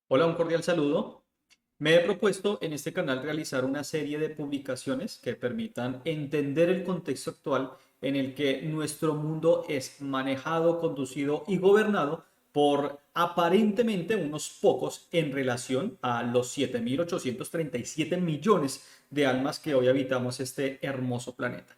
Hola, un cordial saludo. Me he propuesto en este canal realizar una serie de publicaciones que permitan entender el contexto actual en el que nuestro mundo es manejado, conducido y gobernado por aparentemente unos pocos en relación a los 7.837 millones de almas que hoy habitamos este hermoso planeta.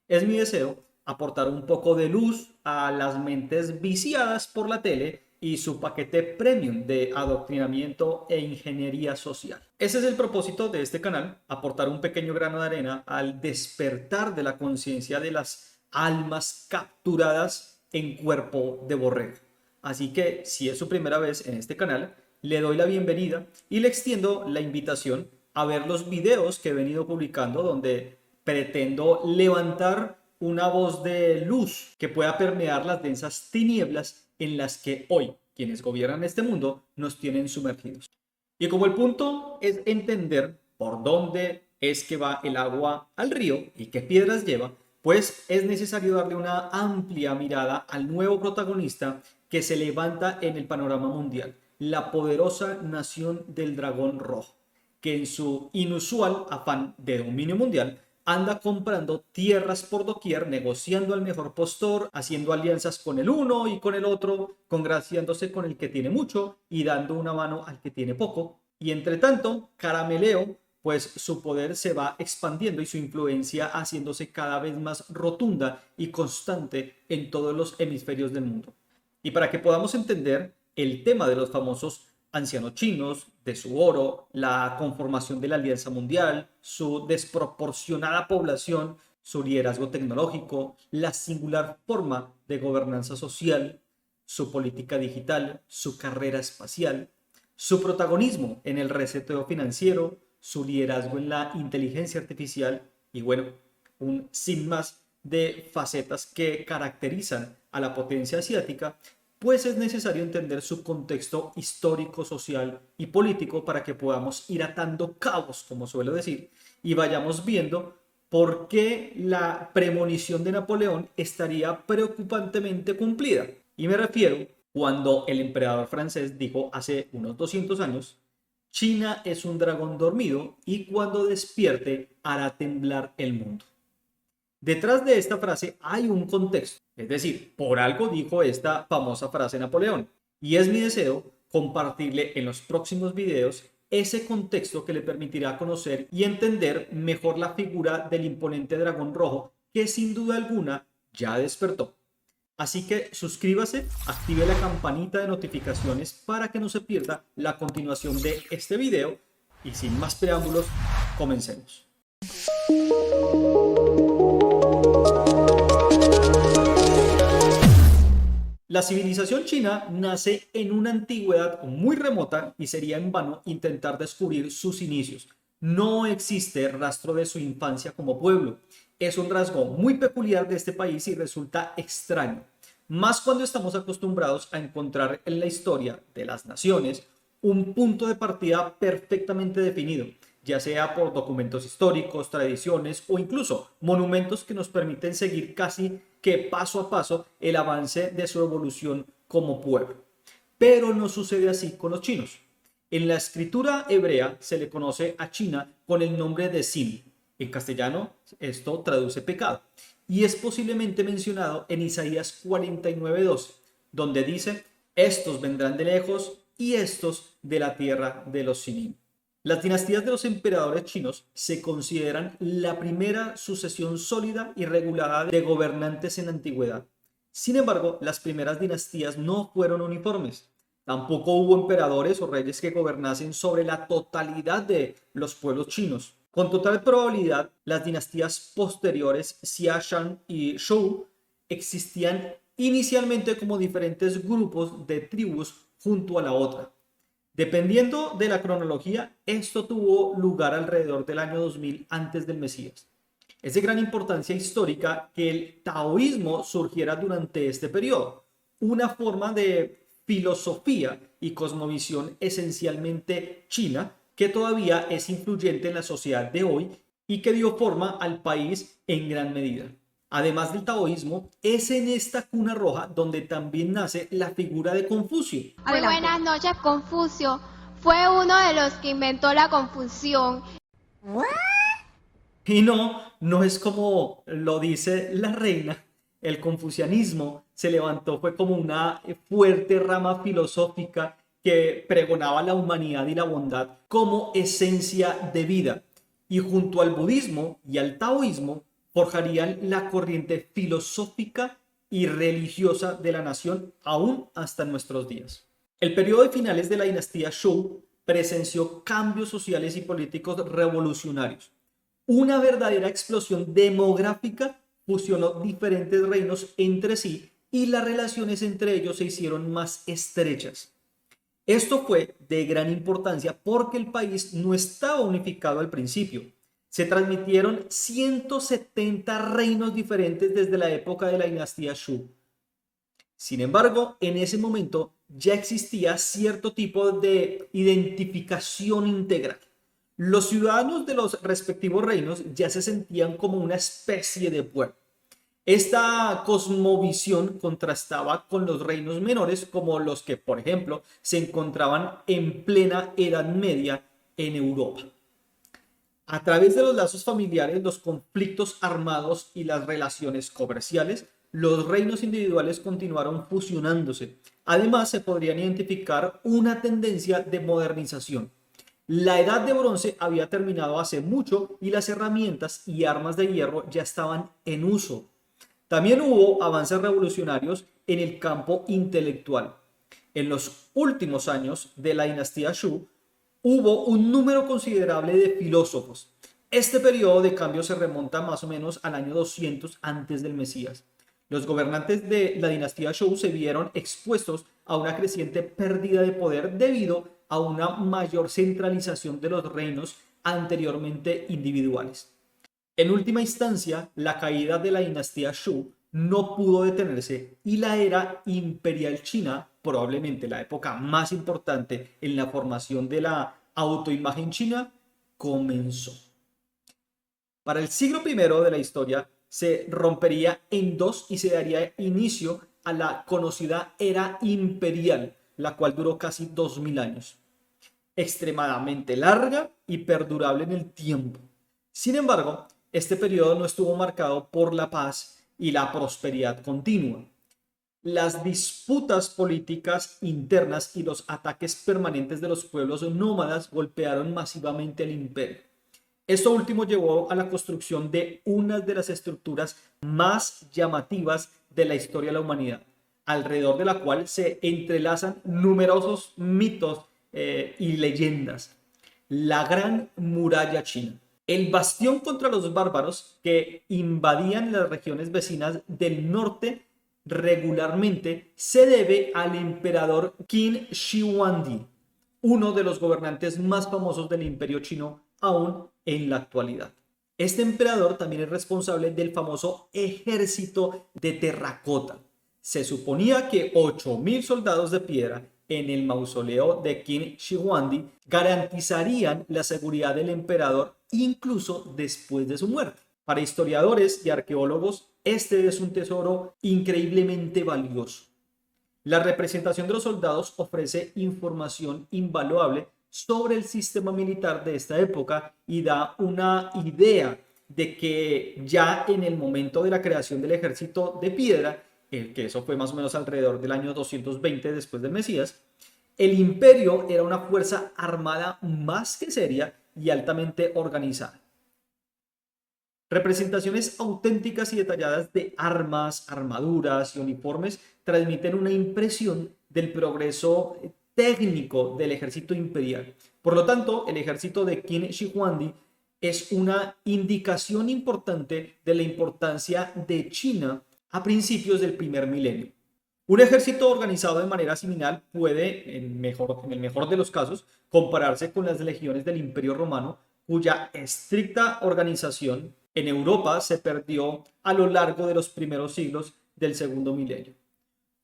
Es mi deseo aportar un poco de luz a las mentes viciadas por la tele y su paquete premium de adoctrinamiento e ingeniería social. Ese es el propósito de este canal, aportar un pequeño grano de arena al despertar de la conciencia de las almas capturadas en cuerpo de borrego. Así que si es su primera vez en este canal, le doy la bienvenida y le extiendo la invitación a ver los videos que he venido publicando donde pretendo levantar una voz de luz que pueda permear las densas tinieblas en las que hoy quienes gobiernan este mundo nos tienen sumergidos. Y como el punto es entender por dónde es que va el agua al río y qué piedras lleva, pues es necesario darle una amplia mirada al nuevo protagonista que se levanta en el panorama mundial, la poderosa nación del dragón rojo, que en su inusual afán de dominio mundial anda comprando tierras por doquier, negociando al mejor postor, haciendo alianzas con el uno y con el otro, congraciándose con el que tiene mucho y dando una mano al que tiene poco. Y entre tanto, Carameleo, pues su poder se va expandiendo y su influencia haciéndose cada vez más rotunda y constante en todos los hemisferios del mundo. Y para que podamos entender el tema de los famosos ancianos chinos, de su oro, la conformación de la Alianza Mundial, su desproporcionada población, su liderazgo tecnológico, la singular forma de gobernanza social, su política digital, su carrera espacial, su protagonismo en el reseteo financiero, su liderazgo en la inteligencia artificial y bueno, un sin más de facetas que caracterizan a la potencia asiática, pues es necesario entender su contexto histórico, social y político para que podamos ir atando cabos, como suelo decir, y vayamos viendo por qué la premonición de Napoleón estaría preocupantemente cumplida. Y me refiero cuando el emperador francés dijo hace unos 200 años, China es un dragón dormido y cuando despierte hará temblar el mundo. Detrás de esta frase hay un contexto, es decir, por algo dijo esta famosa frase Napoleón. Y es mi deseo compartirle en los próximos videos ese contexto que le permitirá conocer y entender mejor la figura del imponente dragón rojo que sin duda alguna ya despertó. Así que suscríbase, active la campanita de notificaciones para que no se pierda la continuación de este video y sin más preámbulos, comencemos. La civilización china nace en una antigüedad muy remota y sería en vano intentar descubrir sus inicios. No existe rastro de su infancia como pueblo. Es un rasgo muy peculiar de este país y resulta extraño, más cuando estamos acostumbrados a encontrar en la historia de las naciones un punto de partida perfectamente definido, ya sea por documentos históricos, tradiciones o incluso monumentos que nos permiten seguir casi que paso a paso el avance de su evolución como pueblo. Pero no sucede así con los chinos. En la escritura hebrea se le conoce a China con el nombre de Sin. En castellano esto traduce pecado. Y es posiblemente mencionado en Isaías 49:12, donde dice, estos vendrán de lejos y estos de la tierra de los Sinim. Las dinastías de los emperadores chinos se consideran la primera sucesión sólida y regulada de gobernantes en la antigüedad. Sin embargo, las primeras dinastías no fueron uniformes. Tampoco hubo emperadores o reyes que gobernasen sobre la totalidad de los pueblos chinos. Con total probabilidad, las dinastías posteriores, Xia, Shang y Zhou, existían inicialmente como diferentes grupos de tribus junto a la otra. Dependiendo de la cronología, esto tuvo lugar alrededor del año 2000 antes del Mesías. Es de gran importancia histórica que el taoísmo surgiera durante este periodo, una forma de filosofía y cosmovisión esencialmente china que todavía es influyente en la sociedad de hoy y que dio forma al país en gran medida. Además del taoísmo, es en esta cuna roja donde también nace la figura de Confucio. Muy buenas noches, Confucio. Fue uno de los que inventó la confusión. Y no es como lo dice la reina. El confucianismo se levantó, fue como una fuerte rama filosófica que pregonaba la humanidad y la bondad como esencia de vida. Y junto al budismo y al taoísmo forjarían la corriente filosófica y religiosa de la nación aún hasta nuestros días. El periodo de finales de la dinastía Zhou presenció cambios sociales y políticos revolucionarios. Una verdadera explosión demográfica fusionó diferentes reinos entre sí y las relaciones entre ellos se hicieron más estrechas. Esto fue de gran importancia porque el país no estaba unificado al principio. Se transmitieron 170 reinos diferentes desde la época de la dinastía Zhou. Sin embargo, en ese momento ya existía cierto tipo de identificación integral. Los ciudadanos de los respectivos reinos ya se sentían como una especie de pueblo. Esta cosmovisión contrastaba con los reinos menores como los que, por ejemplo, se encontraban en plena Edad Media en Europa. A través de los lazos familiares, los conflictos armados y las relaciones comerciales, los reinos individuales continuaron fusionándose. Además, se podrían identificar una tendencia de modernización. La edad de bronce había terminado hace mucho y las herramientas y armas de hierro ya estaban en uso. También hubo avances revolucionarios en el campo intelectual. En los últimos años de la dinastía Zhou, hubo un número considerable de filósofos. Este periodo de cambio se remonta más o menos al año 200 antes del Mesías. Los gobernantes de la dinastía Zhou se vieron expuestos a una creciente pérdida de poder debido a una mayor centralización de los reinos anteriormente individuales. En última instancia, la caída de la dinastía Zhou no pudo detenerse y la era imperial china, probablemente la época más importante en la formación de la autoimagen china, comenzó. Para el siglo I de la historia se rompería en dos y se daría inicio a la conocida era imperial, la cual duró casi 2000 años. Extremadamente larga y perdurable en el tiempo. Sin embargo, este periodo no estuvo marcado por la paz y la prosperidad continua. Las disputas políticas internas y los ataques permanentes de los pueblos nómadas golpearon masivamente el imperio. Esto último llevó a la construcción de una de las estructuras más llamativas de la historia de la humanidad, alrededor de la cual se entrelazan numerosos mitos y leyendas. La Gran Muralla China. El bastión contra los bárbaros que invadían las regiones vecinas del norte regularmente se debe al emperador Qin Shi Huangdi, uno de los gobernantes más famosos del imperio chino aún en la actualidad. Este emperador también es responsable del famoso ejército de terracota. Se suponía que 8000 soldados de piedra en el mausoleo de Qin Shi Huangdi garantizarían la seguridad del emperador incluso después de su muerte. Para historiadores y arqueólogos, este es un tesoro increíblemente valioso. La representación de los soldados ofrece información invaluable sobre el sistema militar de esta época y da una idea de que ya en el momento de la creación del ejército de piedra, que eso fue más o menos alrededor del año 220 después del Mesías, el imperio era una fuerza armada más que seria y altamente organizada. Representaciones auténticas y detalladas de armas, armaduras y uniformes transmiten una impresión del progreso técnico del ejército imperial. Por lo tanto, el ejército de Qin Shi Huangdi es una indicación importante de la importancia de China a principios del primer milenio. Un ejército organizado de manera similar puede, en el mejor de los casos, compararse con las legiones del Imperio Romano, cuya estricta organización en Europa se perdió a lo largo de los primeros siglos del segundo milenio.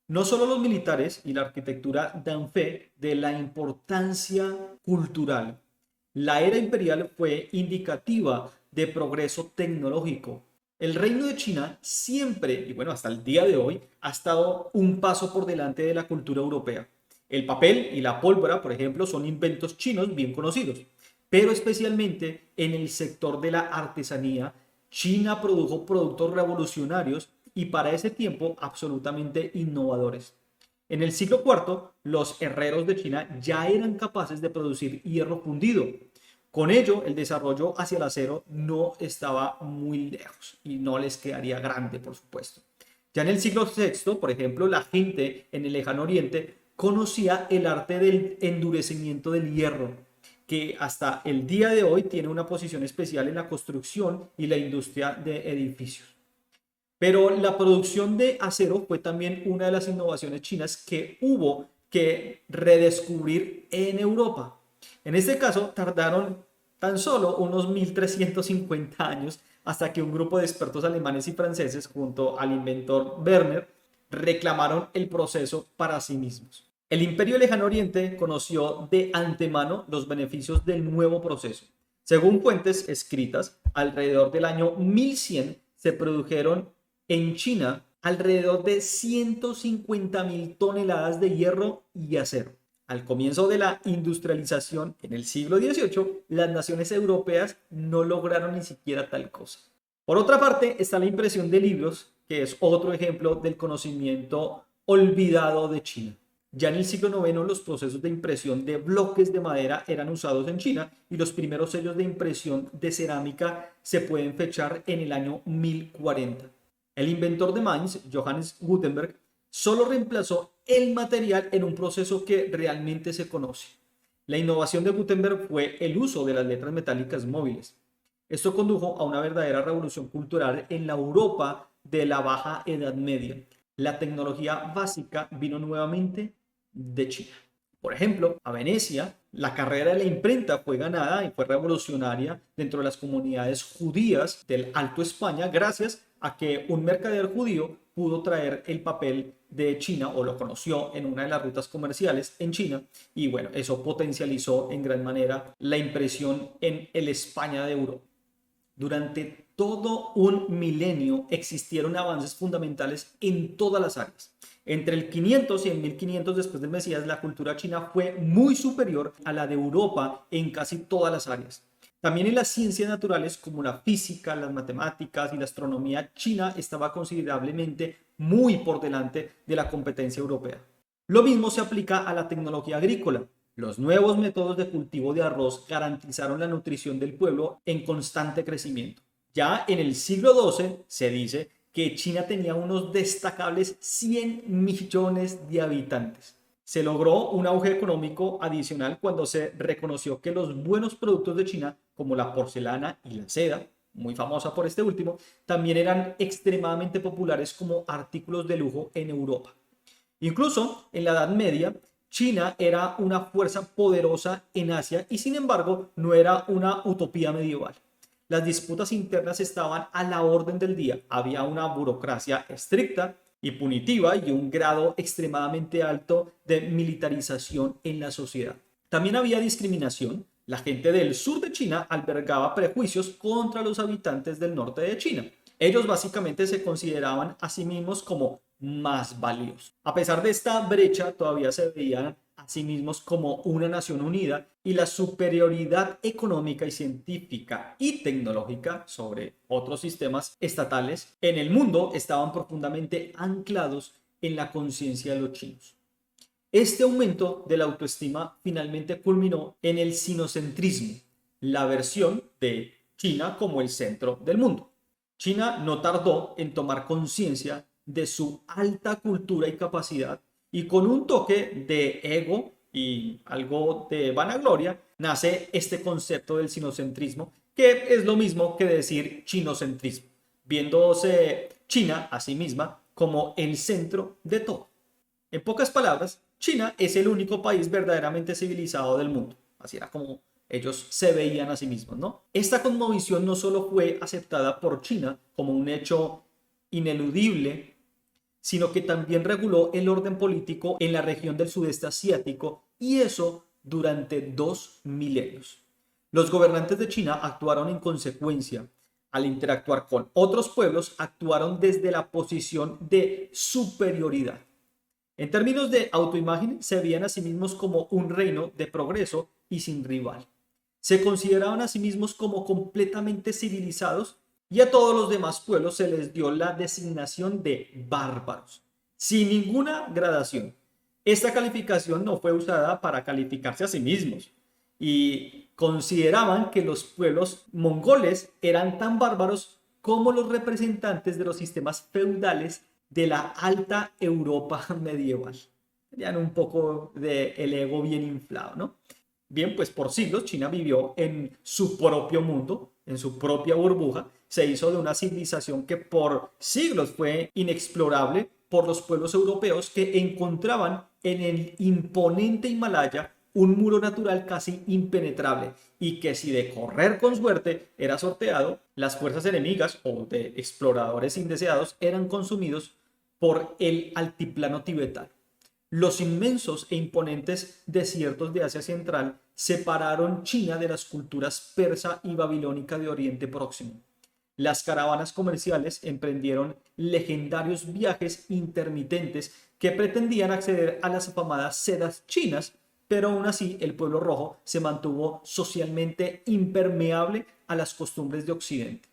No solo los militares y la arquitectura dan fe de la importancia cultural. La era imperial fue indicativa de progreso tecnológico. El reino de China siempre, y bueno, hasta el día de hoy, ha estado un paso por delante de la cultura europea. El papel y la pólvora, por ejemplo, son inventos chinos bien conocidos, pero especialmente en el sector de la artesanía, China produjo productos revolucionarios y para ese tiempo absolutamente innovadores. En el siglo IV, los herreros de China ya eran capaces de producir hierro fundido. Con ello, el desarrollo hacia el acero no estaba muy lejos y no les quedaría grande, por supuesto. Ya en el siglo VI, por ejemplo, la gente en el lejano oriente conocía el arte del endurecimiento del hierro, que hasta el día de hoy tiene una posición especial en la construcción y la industria de edificios. Pero la producción de acero fue también una de las innovaciones chinas que hubo que redescubrir en Europa. En este caso, tardaron tan solo unos 1350 años hasta que un grupo de expertos alemanes y franceses, junto al inventor Werner, reclamaron el proceso para sí mismos. El Imperio Lejano Oriente conoció de antemano los beneficios del nuevo proceso. Según fuentes escritas, alrededor del año 1100 se produjeron en China alrededor de 150.000 toneladas de hierro y acero. Al comienzo de la industrialización en el siglo XVIII, las naciones europeas no lograron ni siquiera tal cosa. Por otra parte, está la impresión de libros, que es otro ejemplo del conocimiento olvidado de China. Ya en el siglo IX, los procesos de impresión de bloques de madera eran usados en China y los primeros sellos de impresión de cerámica se pueden fechar en el año 1040. El inventor de Mainz, Johannes Gutenberg, solo reemplazó el material en un proceso que realmente se conoce. La innovación de Gutenberg fue el uso de las letras metálicas móviles. Esto condujo a una verdadera revolución cultural en la Europa de la Baja Edad Media. La tecnología básica vino nuevamente de China. Por ejemplo, a Venecia, la carrera de la imprenta fue ganada y fue revolucionaria dentro de las comunidades judías del Alto España gracias a que un mercader judío pudo traer el papel de China o lo conoció en una de las rutas comerciales en China y bueno, eso potencializó en gran manera la impresión en el España de Europa. Durante todo un milenio existieron avances fundamentales en todas las áreas. Entre el 500 y el 1500 después del Mesías, la cultura china fue muy superior a la de Europa en casi todas las áreas. También en las ciencias naturales como la física, las matemáticas y la astronomía, China estaba considerablemente muy por delante de la competencia europea. Lo mismo se aplica a la tecnología agrícola. Los nuevos métodos de cultivo de arroz garantizaron la nutrición del pueblo en constante crecimiento. Ya en el siglo XII se dice que China tenía unos destacables 100 millones de habitantes. Se logró un auge económico adicional cuando se reconoció que los buenos productos de China, como la porcelana y la seda, muy famosa por este último, también eran extremadamente populares como artículos de lujo en Europa. Incluso en la Edad Media, China era una fuerza poderosa en Asia y sin embargo no era una utopía medieval. Las disputas internas estaban a la orden del día. Había una burocracia estricta y punitiva y un grado extremadamente alto de militarización en la sociedad. También había discriminación. La gente del sur de China albergaba prejuicios contra los habitantes del norte de China. Ellos básicamente se consideraban a sí mismos como más valiosos. A pesar de esta brecha, todavía se veían a sí mismos como una nación unida y la superioridad económica y científica y tecnológica sobre otros sistemas estatales en el mundo estaban profundamente anclados en la conciencia de los chinos. Este aumento de la autoestima finalmente culminó en el sinocentrismo, la versión de China como el centro del mundo. China no tardó en tomar conciencia de su alta cultura y capacidad y con un toque de ego y algo de vanagloria nace este concepto del sinocentrismo, que es lo mismo que decir chinocentrismo, viéndose China a sí misma como el centro de todo. En pocas palabras, China es el único país verdaderamente civilizado del mundo. Así era como ellos se veían a sí mismos, ¿no? Esta cosmovisión no solo fue aceptada por China como un hecho ineludible, sino que también reguló el orden político en la región del sudeste asiático y eso durante 2 milenios. Los gobernantes de China actuaron en consecuencia. Al interactuar con otros pueblos, actuaron desde la posición de superioridad. En términos de autoimagen, se veían a sí mismos como un reino de progreso y sin rival. Se consideraban a sí mismos como completamente civilizados y a todos los demás pueblos se les dio la designación de bárbaros, sin ninguna gradación. Esta calificación no fue usada para calificarse a sí mismos y consideraban que los pueblos mongoles eran tan bárbaros como los representantes de los sistemas feudales de la alta Europa medieval. Tenían un poco de el ego bien inflado, ¿no? Bien, pues por siglos China vivió en su propio mundo, en su propia burbuja, se hizo de una civilización que por siglos fue inexplorable por los pueblos europeos que encontraban en el imponente Himalaya un muro natural casi impenetrable y que si de correr con suerte era sorteado, las fuerzas enemigas o de exploradores indeseados eran consumidos por el altiplano tibetano. Los inmensos e imponentes desiertos de Asia Central separaron China de las culturas persa y babilónica de Oriente Próximo. Las caravanas comerciales emprendieron legendarios viajes intermitentes que pretendían acceder a las afamadas sedas chinas, pero aún así el pueblo rojo se mantuvo socialmente impermeable a las costumbres de Occidente.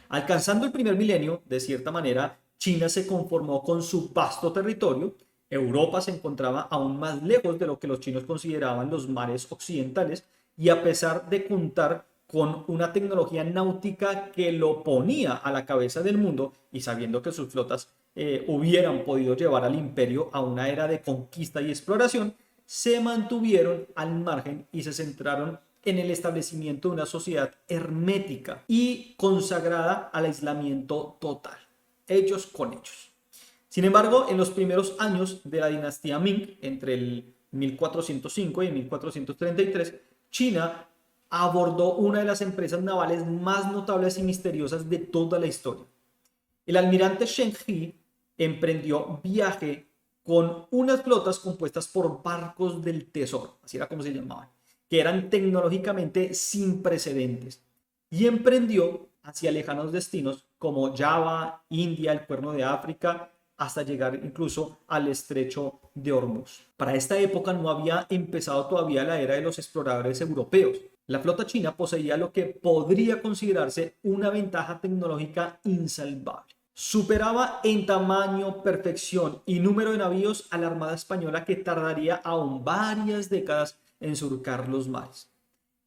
Alcanzando el primer milenio, de cierta manera, China se conformó con su vasto territorio. Europa se encontraba aún más lejos de lo que los chinos consideraban los mares occidentales y a pesar de contar con una tecnología náutica que lo ponía a la cabeza del mundo y sabiendo que sus flotas hubieran podido llevar al imperio a una era de conquista y exploración, se mantuvieron al margen y se centraron en el establecimiento de una sociedad hermética y consagrada al aislamiento total, ellos con ellos. Sin embargo, en los primeros años de la dinastía Ming, entre el 1405 y el 1433, China abordó una de las empresas navales más notables y misteriosas de toda la historia. El almirante Shen He emprendió viaje con unas flotas compuestas por barcos del tesoro, así era como se llamaban, que eran tecnológicamente sin precedentes, y emprendió hacia lejanos destinos como Java, India, el Cuerno de África, hasta llegar incluso al estrecho de Hormuz. Para esta época no había empezado todavía la era de los exploradores europeos. La flota china poseía lo que podría considerarse una ventaja tecnológica insalvable. Superaba en tamaño, perfección y número de navíos a la Armada Española que tardaría aún varias décadas en surcar los mares.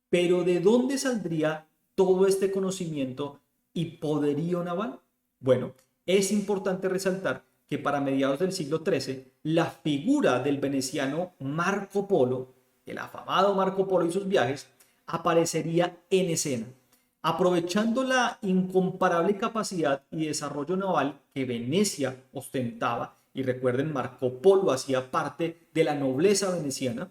Pero ¿de dónde saldría todo este conocimiento y poderío naval? Bueno, es importante resaltar que para mediados del siglo XIII, la figura del veneciano Marco Polo, el afamado Marco Polo y sus viajes, aparecería en escena, aprovechando la incomparable capacidad y desarrollo naval que Venecia ostentaba. Y recuerden, Marco Polo hacía parte de la nobleza veneciana.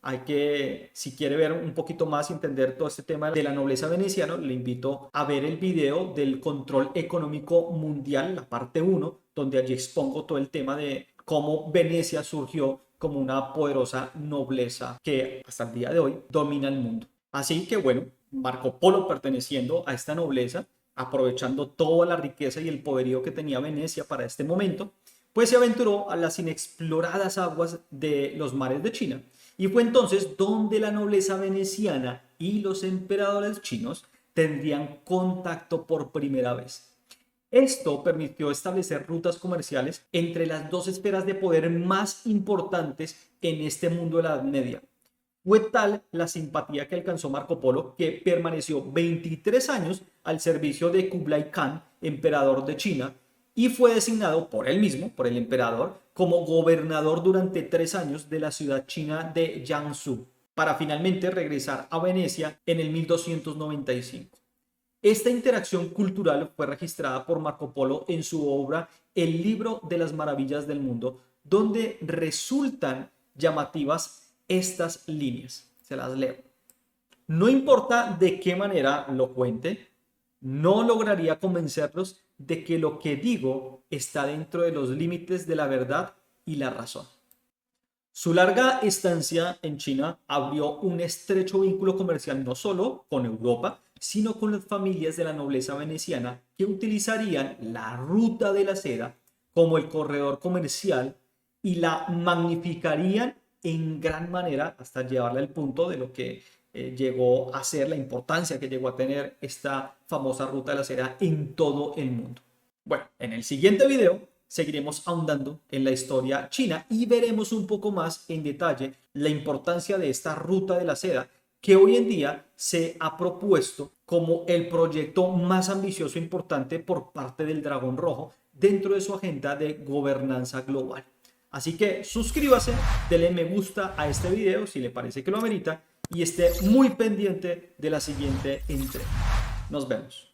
Hay que, si quiere ver un poquito más y entender todo este tema de la nobleza veneciana, le invito a ver el video del control económico mundial, la parte 1, donde allí expongo todo el tema de cómo Venecia surgió como una poderosa nobleza que hasta el día de hoy domina el mundo. Así que bueno, Marco Polo perteneciendo a esta nobleza, aprovechando toda la riqueza y el poderío que tenía Venecia para este momento, pues se aventuró a las inexploradas aguas de los mares de China. Y fue entonces donde la nobleza veneciana y los emperadores chinos tendrían contacto por primera vez. Esto permitió establecer rutas comerciales entre las dos esferas de poder más importantes en este mundo de la Edad Media. Fue tal la simpatía que alcanzó Marco Polo que permaneció 23 años al servicio de Kublai Khan, emperador de China, y fue designado por él mismo, por el emperador, como gobernador durante 3 años de la ciudad china de Jiangsu, para finalmente regresar a Venecia en el 1295. Esta interacción cultural fue registrada por Marco Polo en su obra El libro de las maravillas del mundo, donde resultan llamativas estas líneas. Se las leo. No importa de qué manera lo cuente, no lograría convencerlos de que lo que digo está dentro de los límites de la verdad y la razón. Su larga estancia en China abrió un estrecho vínculo comercial no solo con Europa, sino con las familias de la nobleza veneciana que utilizarían la ruta de la seda como el corredor comercial y la magnificarían en gran manera hasta llevarla al punto de lo que llegó a ser, la importancia que llegó a tener esta famosa ruta de la seda en todo el mundo. Bueno, en el siguiente video seguiremos ahondando en la historia china y veremos un poco más en detalle la importancia de esta ruta de la seda que hoy en día se ha propuesto como el proyecto más ambicioso e importante por parte del Dragón Rojo dentro de su agenda de gobernanza global. Así que suscríbase, dele me gusta a este video si le parece que lo amerita y esté muy pendiente de la siguiente entrega. Nos vemos.